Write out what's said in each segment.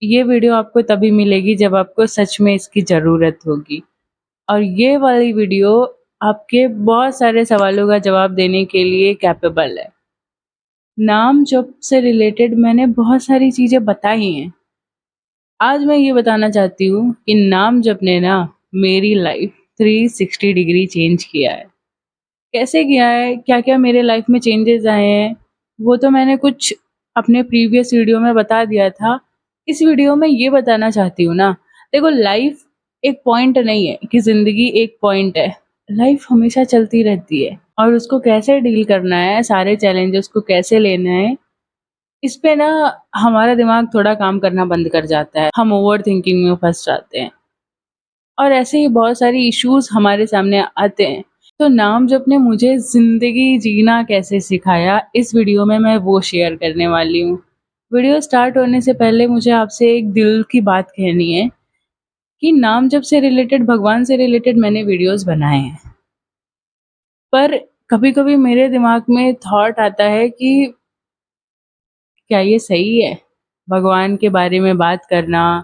ये वीडियो आपको तभी मिलेगी जब आपको सच में इसकी ज़रूरत होगी। और ये वाली वीडियो आपके बहुत सारे सवालों का जवाब देने के लिए कैपेबल है। नाम जप से रिलेटेड मैंने बहुत सारी चीज़ें बताई हैं। आज मैं ये बताना चाहती हूँ कि नाम जप ने ना मेरी लाइफ 360 डिग्री चेंज किया है। कैसे किया है, क्या-क्या मेरे लाइफ में चेंजेस आए हैं, वो तो मैंने कुछ अपने प्रीवियस वीडियो में बता दिया था। इस वीडियो में ये बताना चाहती हूँ ना, देखो लाइफ एक पॉइंट नहीं है कि ज़िंदगी एक पॉइंट है। लाइफ हमेशा चलती रहती है और उसको कैसे डील करना है, सारे चैलेंजेस को कैसे लेना है, इस पे ना हमारा दिमाग थोड़ा काम करना बंद कर जाता है। हम ओवरथिंकिंग में फँस जाते हैं और ऐसे ही बहुत सारी इश्यूज़ हमारे सामने आते हैं। तो नाम जप ने मुझे ज़िंदगी जीना कैसे सिखाया, इस वीडियो में मैं वो शेयर करने वाली हूँ। वीडियो स्टार्ट होने से पहले मुझे आपसे एक दिल की बात कहनी है कि नाम जप से रिलेटेड, भगवान से रिलेटेड मैंने वीडियोज़ बनाए हैं। पर कभी-कभी मेरे दिमाग में थॉट आता है कि क्या ये सही है? भगवान के बारे में बात करना,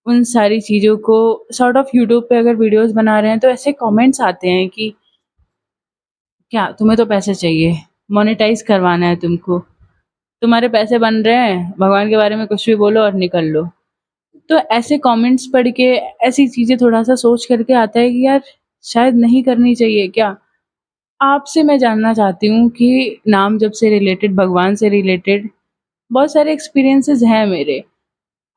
उन सारी चीज़ों को सॉर्ट ऑफ यूट्यूब पे अगर वीडियोज़ बना रहे हैं तो ऐसे कमेंट्स आते हैं कि क्या तुम्हें तो पैसे चाहिए, मोनेटाइज़ करवाना है तुमको, तुम्हारे पैसे बन रहे हैं, भगवान के बारे में कुछ भी बोलो और निकल लो। तो ऐसे कमेंट्स पढ़ के ऐसी चीज़ें थोड़ा-सा सोच करके आता है कि यार शायद नहीं करनी चाहिए क्या? आपसे मैं जानना चाहती हूँ कि नाम जप से रिलेटेड, भगवान से रिलेटेड बहुत सारे एक्सपीरियंसेस हैं मेरे।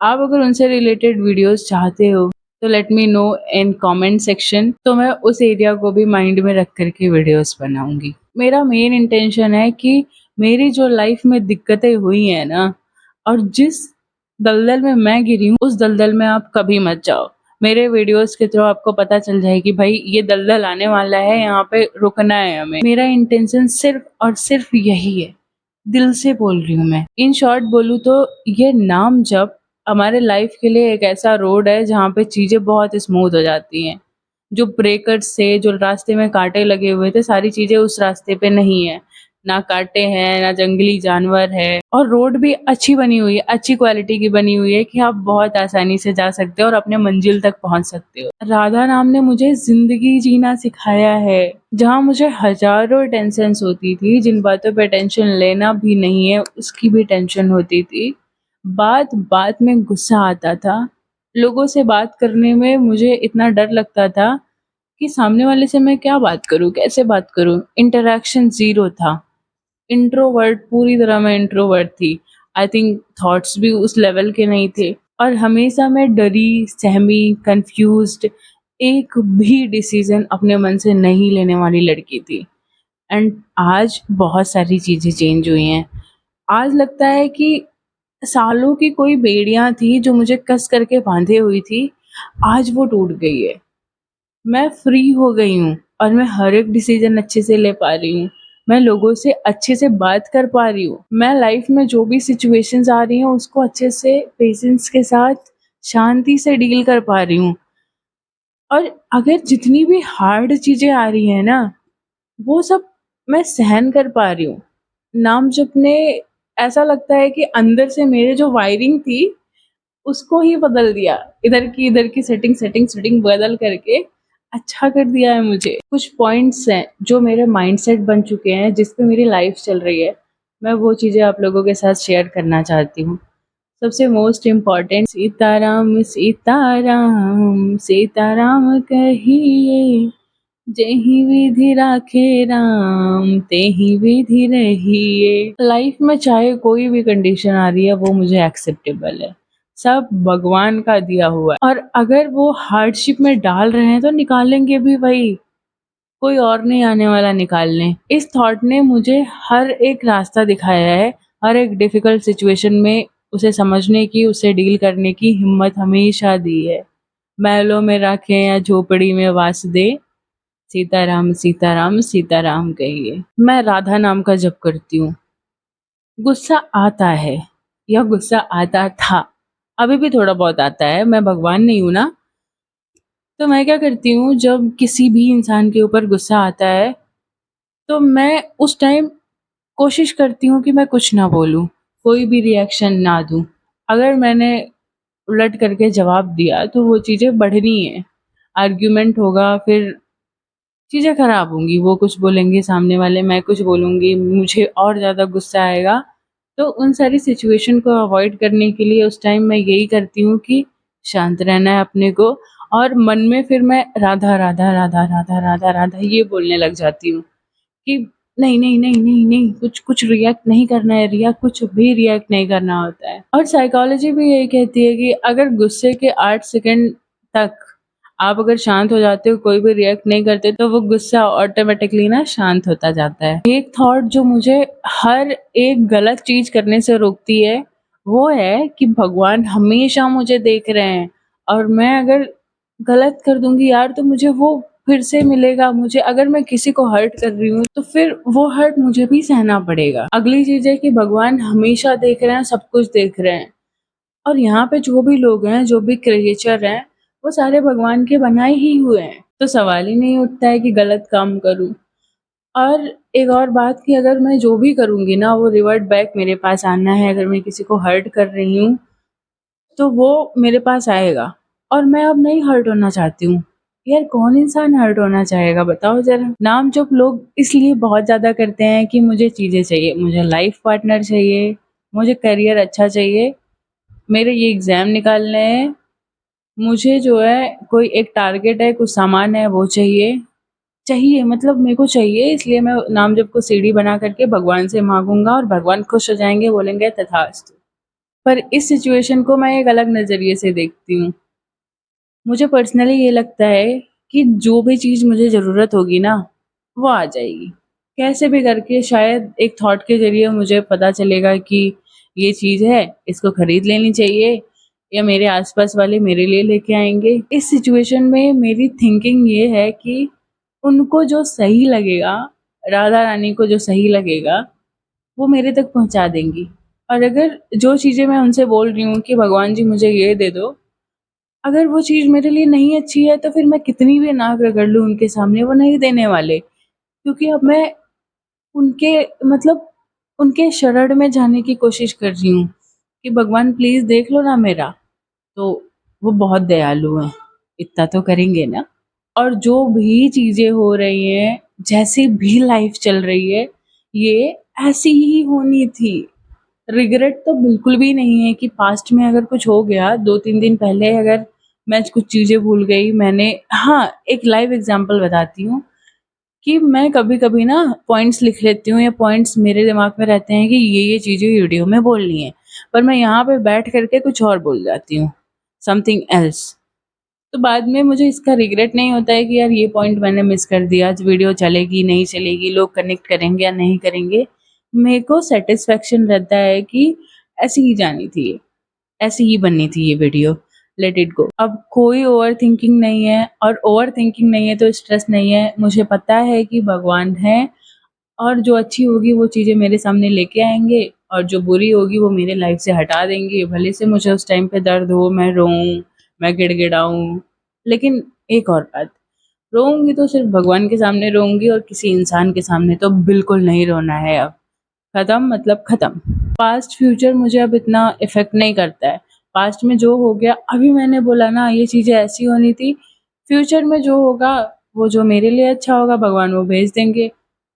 आप अगर उनसे रिलेटेड वीडियोज़ चाहते हो तो let me know in comment section, तो मैं उस एरिया को भी माइंड में रख कर के वीडियोज़ बनाऊँगी। मेरा मेन इंटेंशन है कि मेरी जो लाइफ़ में दिक्कतें हुई हैं ना और जिस दलदल में मैं गिरी हूँ, उस दलदल में आप कभी मत जाओ। मेरे वीडियोज़ के थ्रू आपको पता चल जाए कि भाई ये दलदल आने वाला है, यहाँ पे रुकना है हमें। मेरा इंटेंशन सिर्फ़ और सिर्फ़ यही है। दिल से बोल रही हूँ मैं। इन शॉर्ट बोलूँ तो ये नाम जप हमारे लाइफ के लिए एक ऐसा रोड है जहाँ पे चीज़ें बहुत स्मूथ हो जाती हैं। जो ब्रेकर्स थे, जो रास्ते में कांटे लगे हुए थे, सारी चीज़ें उस रास्ते पे नहीं है। ना कांटे हैं, ना जंगली जानवर है और रोड भी अच्छी बनी हुई है, अच्छी क्वालिटी की बनी हुई है कि आप बहुत आसानी से जा सकते हो और अपने मंजिल तक पहुँच सकते हो। राधा नाम ने मुझे ज़िंदगी जीना सिखाया है, जहाँ मुझे हज़ारों टेंशन्स होती थी, जिन बातों पे टेंशन लेना भी नहीं है, उसकी भी टेंशन होती थी। बात-बात में गुस्सा आता था। लोगों से बात करने में मुझे इतना डर लगता था कि सामने वाले से मैं क्या बात करूँ, कैसे बात करूँ? इंटरैक्शन ज़ीरो था। इंट्रोवर्ट, पूरी तरह मैं इंट्रोवर्ट थी। आई थिंक थॉट्स भी उस लेवल के नहीं थे और हमेशा मैं डरी, सहमी, कन्फ्यूज़्ड, एक भी डिसीज़न अपने मन से नहीं लेने वाली लड़की थी। एंड आज बहुत सारी चीज़ें चेंज हुई हैं। आज लगता है कि सालों की कोई बेड़ियाँ थी जो मुझे कस करके बाँधे हुई थी, आज वो टूट गई है। मैं फ्री हो गई हूँ और मैं हर एक डिसीज़न अच्छे से ले पा रही हूँ। मैं लोगों से अच्छे से बात कर पा रही हूँ। मैं लाइफ़ में जो भी सिचुएशंस आ रही हैं उसको अच्छे से पेशेंस के साथ, शांति से डील कर पा रही हूँ। और अगर जितनी भी हार्ड चीज़ें आ रही हैं ना, वो सब मैं सहन कर पा रही हूँ। नाम जप ने ऐसा लगता है कि अंदर से मेरे जो वायरिंग थी, उसको ही बदल दिया। इधर की सेटिंग बदल करके अच्छा कर दिया है मुझे। कुछ पॉइंट्स हैं जो मेरे माइंडसेट बन चुके हैं, जिस पे मेरी लाइफ़ चल रही है। मैं वो चीज़ें आप लोगों के साथ शेयर करना चाहती हूँ। सबसे मोस्ट इम्पोर्टेंट, सीताराम सीताराम सीताराम कहिए, जेहि विधि राखे राम तेहि विधि रहिए। लाइफ में चाहे कोई भी कंडीशन आ रही है वो मुझे एक्सेप्टेबल है। सब भगवान का दिया हुआ है और अगर वो हार्डशिप में डाल रहे हैं तो निकालेंगे भी वही, कोई और नहीं आने वाला निकालने। इस थॉट ने मुझे हर एक रास्ता दिखाया है, हर एक डिफिकल्ट सिचुएशन में उसे समझने की, उसे डील करने की हिम्मत हमेशा दी है। महलों में राखें या झोपड़ी में वास दे, सीताराम सीताराम सीताराम कहिए। मैं राधा नाम का जप करती हूँ। गुस्सा आता है या गुस्सा आता था, अभी भी थोड़ा बहुत आता है, मैं भगवान नहीं हूँ ना। तो मैं क्या करती हूँ, जब किसी भी इंसान के ऊपर गुस्सा आता है तो मैं उस टाइम कोशिश करती हूँ कि मैं कुछ ना बोलूँ, कोई भी रिएक्शन ना दूँ। अगर मैंने उलट करके जवाब दिया तो वो चीज़ें बढ़नी है। आर्ग्यूमेंट होगा, फिर चीज़ें खराब होंगी। वो कुछ बोलेंगे सामने वाले, मैं कुछ बोलूँगी, मुझे और ज़्यादा गुस्सा आएगा। तो उन सारी सिचुएशन को अवॉइड करने के लिए उस टाइम मैं यही करती हूँ कि शांत रहना है अपने को, और मन में फिर मैं राधा, राधा, राधा, राधा, राधा, राधा ये बोलने लग जाती हूँ कि नहीं, नहीं, नहीं, नहीं, नहीं, कुछ रिएक्ट नहीं करना है, कुछ भी रिएक्ट नहीं करना होता है। और साइकोलॉजी भी यही कहती है कि अगर गुस्से के 8 सेकंड तक आप अगर शांत हो जाते हो, कोई भी रिएक्ट नहीं करते, तो वो गुस्सा ऑटोमेटिकली ना शांत होता जाता है। एक थॉट जो मुझे हर एक गलत चीज़ करने से रोकती है, वो है कि भगवान हमेशा मुझे देख रहे हैं, और मैं अगर गलत कर दूँगी यार तो मुझे वो फिर से मिलेगा। मुझे अगर मैं किसी को हर्ट कर रही हूँ तो फिर वो हर्ट मुझे भी सहना पड़ेगा। अगली चीज़ है कि भगवान हमेशा देख रहे हैं, सब कुछ देख रहे हैं, और यहाँ पे जो भी लोग हैं, जो भी क्रिएचर हैं, वो सारे भगवान के बनाए ही हुए हैं। तो सवाल ही नहीं उठता है कि गलत काम करूँ। और एक और बात कि अगर मैं जो भी करूँगी ना वो रिवर्ट बैक मेरे पास आना है। अगर मैं किसी को हर्ट कर रही हूँ तो वो मेरे पास आएगा, और मैं अब नहीं हर्ट होना चाहती हूँ। यार कौन इंसान हर्ट होना चाहेगा बताओ ज़रा? नाम-जोप लोग इसलिए बहुत ज़्यादा करते हैं कि मुझे चीज़ें चाहिए, मुझे लाइफ पार्टनर चाहिए, मुझे करियर अच्छा चाहिए, मेरे ये एग्ज़ाम निकालने हैं, मुझे जो है कोई एक टारगेट है, कुछ सामान है वो चाहिए। चाहिए मतलब मेरे को चाहिए, इसलिए मैं नाम-जप को सीढ़ी बना करके भगवान से माँगूँगा और भगवान खुश हो जाएँगे, बोलेंगे तथास्तु। पर इस सिचुएशन को मैं एक अलग नज़रिए से देखती हूँ। मुझे पर्सनली ये लगता है कि जो भी चीज़ मुझे ज़रूरत होगी ना, वो आ जाएगी। कैसे भी करके शायद एक थॉट के ज़रिए मुझे पता चलेगा कि ये चीज़ है, इसको खरीद लेनी चाहिए, या मेरे आस-पास वाले मेरे लिए लेके आएँगे। इस सिचुएशन में मेरी थिंकिंग ये है कि उनको जो सही लगेगा, राधा रानी को जो सही लगेगा, वो मेरे तक पहुँचा देंगी। और अगर जो चीज़ें मैं उनसे बोल रही हूँ कि भगवान जी मुझे ये दे दो, अगर वो चीज़ मेरे लिए नहीं अच्छी है तो फिर मैं कितनी भी नाक रगड़ लूँ उनके सामने, वो नहीं देने वाले। क्योंकि अब मैं उनके मतलब उनके शरण में जाने की कोशिश कर रही हूँ कि भगवान प्लीज़ देख लो ना मेरा। तो वो बहुत दयालु हैं, इतना तो करेंगे ना। और जो भी चीज़ें हो रही हैं, जैसी भी लाइफ़ चल रही है, ये ऐसी ही होनी थी। रिग्रेट तो बिल्कुल भी नहीं है कि पास्ट में अगर कुछ हो गया, 2-3 दिन पहले अगर मैं कुछ चीज़ें भूल गई, मैंने हाँ, एक लाइव एग्ज़ाम्पल बताती हूँ कि मैं कभी-कभी ना पॉइंट्स लिख लेती हूँ, या पॉइंट्स मेरे दिमाग में रहते हैं कि ये चीज़ें वीडियो में बोलनी है, पर मैं यहाँ पे बैठ कर के कुछ और बोल जाती हूँ, समथिंग एल्स। तो बाद में मुझे इसका रिग्रेट नहीं होता है कि यार ये पॉइंट मैंने मिस कर दिया, आज वीडियो चलेगी, नहीं चलेगी, लोग कनेक्ट करेंगे या नहीं करेंगे। मेरे को सैटिस्फैक्शन रहता है कि ऐसी ही जानी थी ये, ऐसी ही बननी थी ये वीडियो, लेट इट गो। अब कोई ओवरथिंकिंग नहीं है, और ओवरथिंकिंग नहीं है तो स्ट्रेस नहीं है। मुझे पता है कि भगवान है, और जो अच्छी होगी वो चीज़ें मेरे सामने लेके आएँगे, और जो बुरी होगी वो मेरे लाइफ़ से हटा देंगे। भले से मुझे उस टाइम पे दर्द हो, मैं रोऊँ, मैं गिड़गिड़ाऊँ, लेकिन एक और बात, रोऊँगी तो सिर्फ़ भगवान के सामने रोऊँगी, और किसी इंसान के सामने तो बिल्कुल नहीं रोना है अब। ख़त्म मतलब ख़त्म। पास्ट फ्यूचर मुझे अब इतना इफ़ेक्ट नहीं करता है। पास्ट में जो हो गया, अभी मैंने बोला ना ये चीज़ें ऐसी होनी थी, फ्यूचर में जो होगा, वो जो मेरे लिए अच्छा होगा भगवान वो भेज देंगे।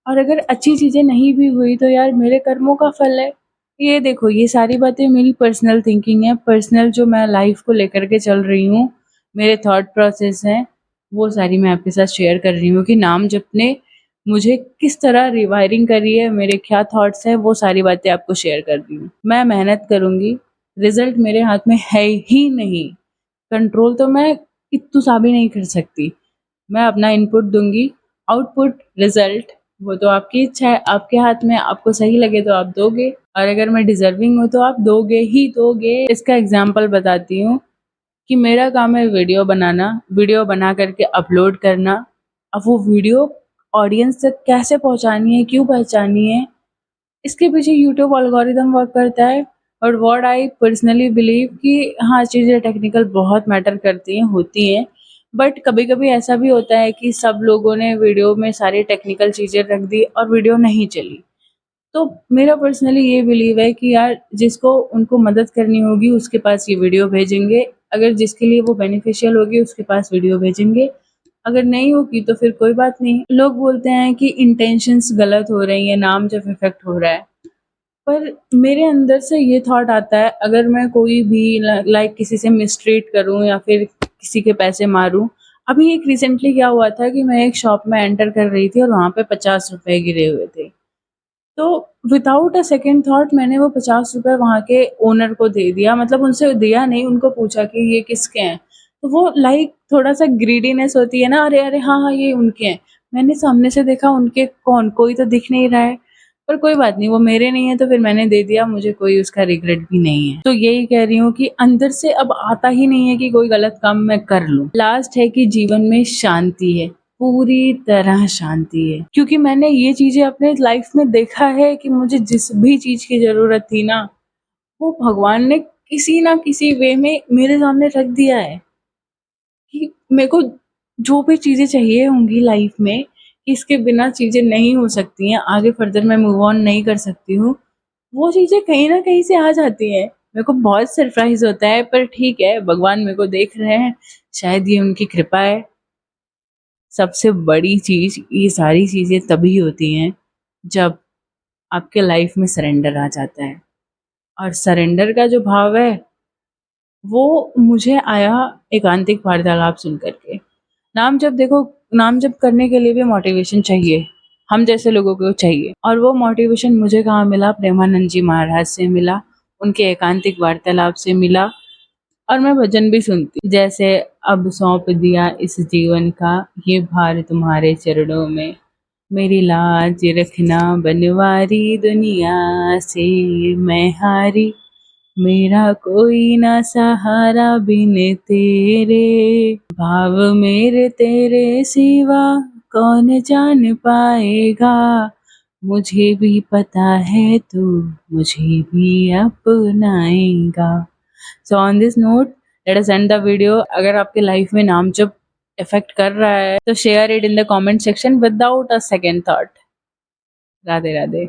और अगर अच्छी चीज़ें नहीं भी हुई तो यार मेरे कर्मों का फल है। ये देखो, ये सारी बातें मेरी पर्सनल थिंकिंग है, पर्सनल जो मैं लाइफ़ को लेकर के चल रही हूँ, मेरे थॉट प्रोसेस हैं, वो सारी मैं आपके साथ शेयर कर रही हूँ कि नाम जपने मुझे किस तरह रिवायरिंग करी है, मेरे क्या थॉट्स हैं, वो सारी बातें आपको शेयर कर रही हूँ। मैं मेहनत करूँगी, रिज़ल्ट मेरे हाथ में है ही नहीं। कंट्रोल तो मैं इत्तू सा भी नहीं कर सकती। मैं अपना इनपुट दूँगी, आउटपुट, रिज़ल्ट वो तो आपकी इच्छा है, आपके हाथ में है, आपको सही लगे तो आप दोगे, और अगर मैं डिज़र्विंग हूँ तो आप दोगे ही दोगे। इसका एग्ज़ाम्पल बताती हूँ कि मेरा काम है वीडियो बनाना, वीडियो बना कर के अपलोड करना। अब वो वीडियो ऑडियंस तक कैसे पहुँचानी है, क्यों पहुँचानी है, इसके पीछे यूट्यूब एल्गोरिदम वर्क करता है। और व्हाट आई पर्सनली बिलीव कि हाँ, चीज़ें टेक्निकल बहुत मैटर करती हैं, होती हैं, बट कभी-कभी ऐसा भी होता है कि सब लोगों ने वीडियो में सारी टेक्निकल चीज़ें रख दी और वीडियो नहीं चली। तो मेरा पर्सनली ये बिलीव है कि यार जिसको उनको मदद करनी होगी उसके पास ये वीडियो भेजेंगे, अगर जिसके लिए वो बेनिफिशियल होगी उसके पास वीडियो भेजेंगे, अगर नहीं होगी तो फिर कोई बात नहीं। लोग बोलते हैं कि इंटेंशंस गलत हो रही हैं, नाम जब इफ़ेक्ट हो रहा है, पर मेरे अंदर से ये थॉट आता है अगर मैं कोई भी लाइक किसी से मिसट्रीट करूँ या फिर किसी के पैसे मारूँ। अभी एक रिसेंटली क्या हुआ था कि मैं एक शॉप में एंटर कर रही थी और वहाँ पे 50 रुपए गिरे हुए थे। तो विदाउट अ सेकंड थॉट मैंने वो 50 रुपए वहाँ के ओनर को दे दिया, मतलब उनसे दिया नहीं, उनको पूछा कि ये किसके हैं? तो वो लाइक थोड़ा-सा ग्रीडीनेस होती है ना, अरे, अरे! हाँ, हाँ, ये उनके हैं। मैंने सामने से देखा उनके कौन? कोई तो दिख नहीं रहा है। पर कोई बात नहीं, वो मेरे नहीं है तो फिर मैंने दे दिया, मुझे कोई उसका रिग्रेट भी नहीं है। तो यही कह रही हूँ कि अंदर से अब आता ही नहीं है कि कोई गलत काम मैं कर लूँ। लास्ट है कि जीवन में शांति है, पूरी तरह शांति है। क्योंकि मैंने ये चीज़ें अपने लाइफ में देखा है कि मुझे जिस भी चीज़ की ज़रूरत थी ना, वो भगवान ने किसी ना किसी वे में मेरे सामने रख दिया है कि मेरे को जो भी चीज़ें चाहिए होंगी लाइफ में, इसके बिना चीज़ें नहीं हो सकती हैं, आगे फर्दर मैं मूव ऑन नहीं कर सकती हूँ, वो चीज़ें कहीं न कहीं से आ जाती हैं। मेरे को बहुत सरप्राइज़ होता है, पर ठीक है, भगवान मेरे को देख रहे हैं, शायद ये उनकी कृपा है। सबसे बड़ी चीज़, ये सारी चीज़ें तभी होती हैं जब आपके लाइफ में सरेंडर आ जाता है, और सरेंडर का जो भाव है वो मुझे आया एकांतिक वार्तालाप सुन कर के। नाम जप देखो, नाम जप करने के लिए भी मोटिवेशन चाहिए, हम जैसे लोगों को चाहिए, और वो मोटिवेशन मुझे कहाँ मिला? प्रेमानंद जी महाराज से मिला, उनके एकांतिक वार्तालाप से मिला। और मैं भजन भी सुनती हूँ, जैसे अब सौंप दिया इस जीवन का ये भार तुम्हारे चरणों में, मेरी लाज रखना बनवारी दुनिया से मैं हारी, मेरा कोई ना सहारा बिन तेरे, भाव मेरे तेरे सिवा कौन जान पाएगा, मुझे भी पता है तू मुझे भी अपनाएगा। So on this note let us end the video. अगर आपके लाइफ में नाम जब इफेक्ट कर रहा है तो share it in the comment section without a second thought. Radhe Radhe.